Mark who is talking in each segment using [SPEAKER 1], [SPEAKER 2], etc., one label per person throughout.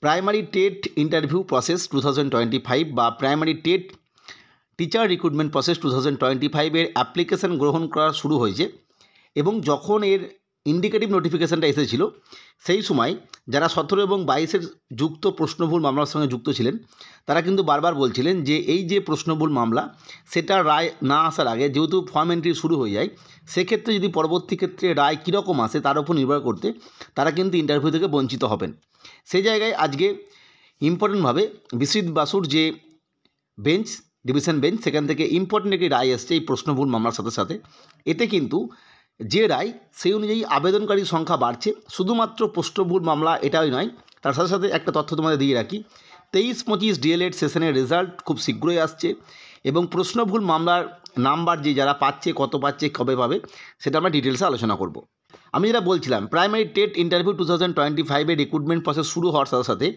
[SPEAKER 1] Primary TET interview process 2025 বা primary TET teacher recruitment process 2025-এর application গ্রহণ করা শুরু হয়েছে। এবং যখন এর ইন্ডিকেটিভ নোটিফিকেশানটা এসেছিল সেই সময় যারা 17 এবং 22-এর যুক্ত প্রশ্নভুল মামলার সঙ্গে যুক্ত ছিলেন তারা কিন্তু বারবার বলছিলেন যে এই যে প্রশ্নভুল মামলা সেটার রায় না আসার আগে যেহেতু ফর্ম এন্ট্রি শুরু হয়ে যায়, সেক্ষেত্রে যদি পরবর্তী ক্ষেত্রে রায় কীরকম আসে তার উপর নির্ভর করতে তারা কিন্তু ইন্টারভিউ থেকে বঞ্চিত হবেন। সেই জায়গায় আজকে ইম্পর্টেন্টভাবে বিসিত বাসুর যে বেঞ্চ, ডিভিশন বেঞ্চ, সেখান থেকে ইম্পর্টেন্ট একটি রায় এসছে এই প্রশ্নভুল মামলার সাথে সাথে। এতে কিন্তু যে রায় সেই অনুযায়ী আবেদনকারীর সংখ্যা বাড়ছে। শুধুমাত্র প্রশ্নভুল মামলা এটাই নয়, তার সাথে সাথে একটা তথ্য তোমাদের দিয়ে রাখি, 23-25 ডিএলএড সেশনের রেজাল্ট খুব শীঘ্রই আসছে এবং প্রশ্নভুল মামলার নাম্বার যে যারা পাচ্ছে, কত পাচ্ছে, কবে পাবে, সেটা আমরা ডিটেলসে আলোচনা করব। আমি যেটা বলছিলাম, প্রাইমারি টেট ইন্টারভিউ 2025-এর রিক্রুটমেন্ট প্রসেস শুরু হওয়ার সাথে সাথে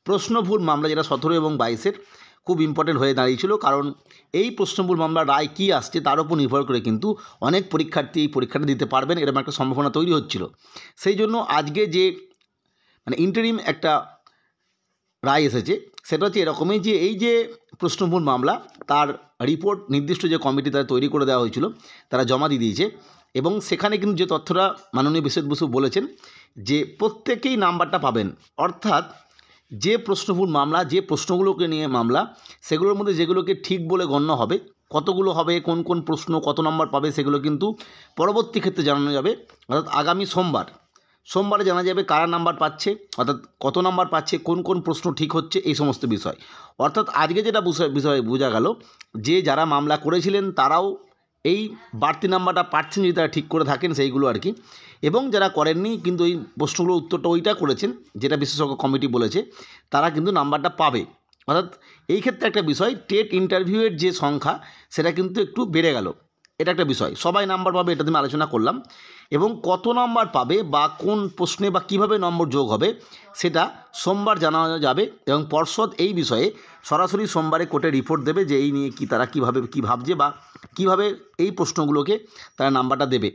[SPEAKER 1] প্রশ্নভুল মামলা যেটা 17 এবং 22-এর খুব ইম্পর্টেন্ট হয়ে দাঁড়িয়েছিল, কারণ এই প্রশ্নভুল মামলার রায় কী আসছে তার উপর নির্ভর করে কিন্তু অনেক পরীক্ষার্থী এই পরীক্ষাটা দিতে পারবেন, এরকম একটা সম্ভাবনা তৈরি হচ্ছিল। সেই জন্য আজকে যে ইন্টারিম একটা রায় এসেছে সেটা হচ্ছে এরকমই যে এই যে প্রশ্নভুল মামলা তার রিপোর্ট নির্দিষ্ট যে কমিটি তারা তৈরি করে দেওয়া হয়েছিল তারা জমা দিয়ে দিয়েছে এবং সেখানে কিন্তু যে তথ্যটা মাননীয় বিশেষ বসু বলেছেন যে প্রত্যেকেই নাম্বারটা পাবেন। অর্থাৎ যে প্রশ্নভুল মামলা, যে প্রশ্নগুলোকে নিয়ে মামলা, সেগুলোর মধ্যে যেগুলোকে ঠিক বলে গণ্য হবে, কতগুলো হবে, কোন কোন প্রশ্ন কত নম্বর পাবে, সেগুলো কিন্তু পরবর্তী ক্ষেত্রে জানানো যাবে। অর্থাৎ আগামী সোমবারে জানা যাবে কারা নাম্বার পাচ্ছে, অর্থাৎ কত নাম্বার পাচ্ছে, কোন কোন প্রশ্ন ঠিক হচ্ছে, এই সমস্ত বিষয়। অর্থাৎ আজকে যেটা বিষয় বোঝা গেল যে যারা মামলা করেছিলেন তারাও এই বাড়তি নাম্বারটা পাচ্ছেন যদি তারা ঠিক করে থাকেন সেইগুলো আর কি, এবং যারা করেননি কিন্তু এই প্রশ্নগুলোর উত্তরটা ওইটা করেছেন যেটা বিশেষজ্ঞ কমিটি বলেছে, তারা কিন্তু নাম্বারটা পাবে। অর্থাৎ এই ক্ষেত্রে একটা বিষয়, টেট ইন্টারভিউয়ের যে সংখ্যা সেটা কিন্তু একটু বেড়ে গেল, এটা একটা বিষয়। সবাই নাম্বার পাবে এটা আমি আলোচনা করলাম, এবং কত নাম্বার পাবে বা কোন প্রশ্নে বা কিভাবে নম্বর যোগ হবে সেটা সোমবার জানানো যাবে। এবং পর্ষদ এই বিষয়ে সরাসরি সোমবারে কোর্টে রিপোর্ট দেবে যে এই নিয়ে কি তারা কী ভাবছে বা কীভাবে এই প্রশ্নগুলোকে তারা নাম্বারটা দেবে।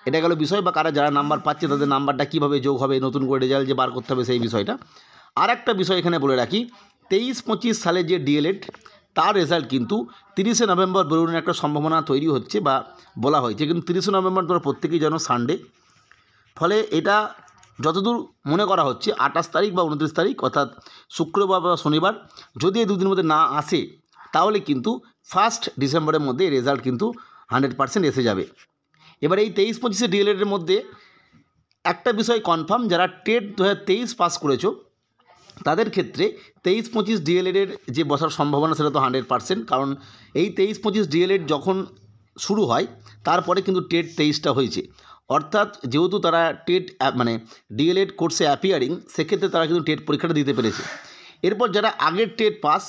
[SPEAKER 1] এটা গেল বিষয়, বা যারা নাম্বার পাচ্ছে তাদের নাম্বারটা কীভাবে যোগ হবে, নতুন করে রেজাল্ট যে বার করতে হবে সেই বিষয়টা। আর একটা বিষয় এখানে বলে রাখি, 23-25 সালে যে ডিএলএড তার রেজাল্ট কিন্তু 30শে নভেম্বর বেরোনোর একটা সম্ভাবনা তৈরি হচ্ছে বা বলা হয়েছে, কিন্তু 30শে নভেম্বর তোমরা প্রত্যেকেই জানো সানডে, ফলে এটা যতদূর মনে করা হচ্ছে 28 তারিখ বা 29 তারিখ অর্থাৎ শুক্রবার বা শনিবার যদি এই দুদিনের মধ্যে না আসে তাহলে কিন্তু 1 ডিসেম্বরের মধ্যে রেজাল্ট কিন্তু 100% এসে যাবে। এবার এই 23-25 ডিএলএডের মধ্যে একটা বিষয় কনফার্ম, যারা টেট 2023 পাস করেছো তাদের ক্ষেত্রে 23-25 ডিএলএডের যে বসার সম্ভাবনা সেটা তো 100%, কারণ এই 23-25 ডিএলএড যখন শুরু হয় তারপরে কিন্তু টেট 23টা হয়েছে। অর্থাৎ যেহেতু তারা টেট ডিএলএড কোর্সে অ্যাপিয়ারিং, সেক্ষেত্রে তারা কিন্তু টেট পরীক্ষাটা দিতে পেরেছে। এরপর যারা আগের টেট পাস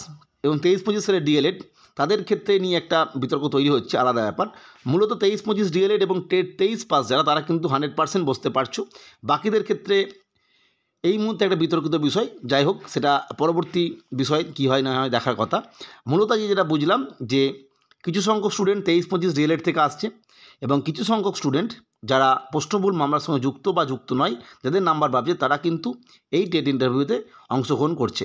[SPEAKER 1] এবং 23-25 সালের ডিএলএড তাদের ক্ষেত্রে নিয়ে একটা বিতর্ক তৈরি হচ্ছে, আলাদা ব্যাপার। মূলত 23-25 ডিএলএড এবং টেট 23 পাস যারা, তারা কিন্তু 100% বসতে পারছো। বাকিদের ক্ষেত্রে এই মুহূর্তে একটা বিতর্কিত বিষয়, যাই হোক সেটা পরবর্তী বিষয় কী হয় না হয় দেখার কথা। মূলত যেটা বুঝলাম যে কিছু সংখ্যক স্টুডেন্ট 23-25 ডিএলএড থেকে আসছে এবং কিছু সংখ্যক স্টুডেন্ট যারা প্রশ্নভুল মামলার সঙ্গে যুক্ত বা যুক্ত নয়, যাদের নাম্বার ভাবছে, তারা কিন্তু এই টেট ইন্টারভিউতে অংশগ্রহণ করছে।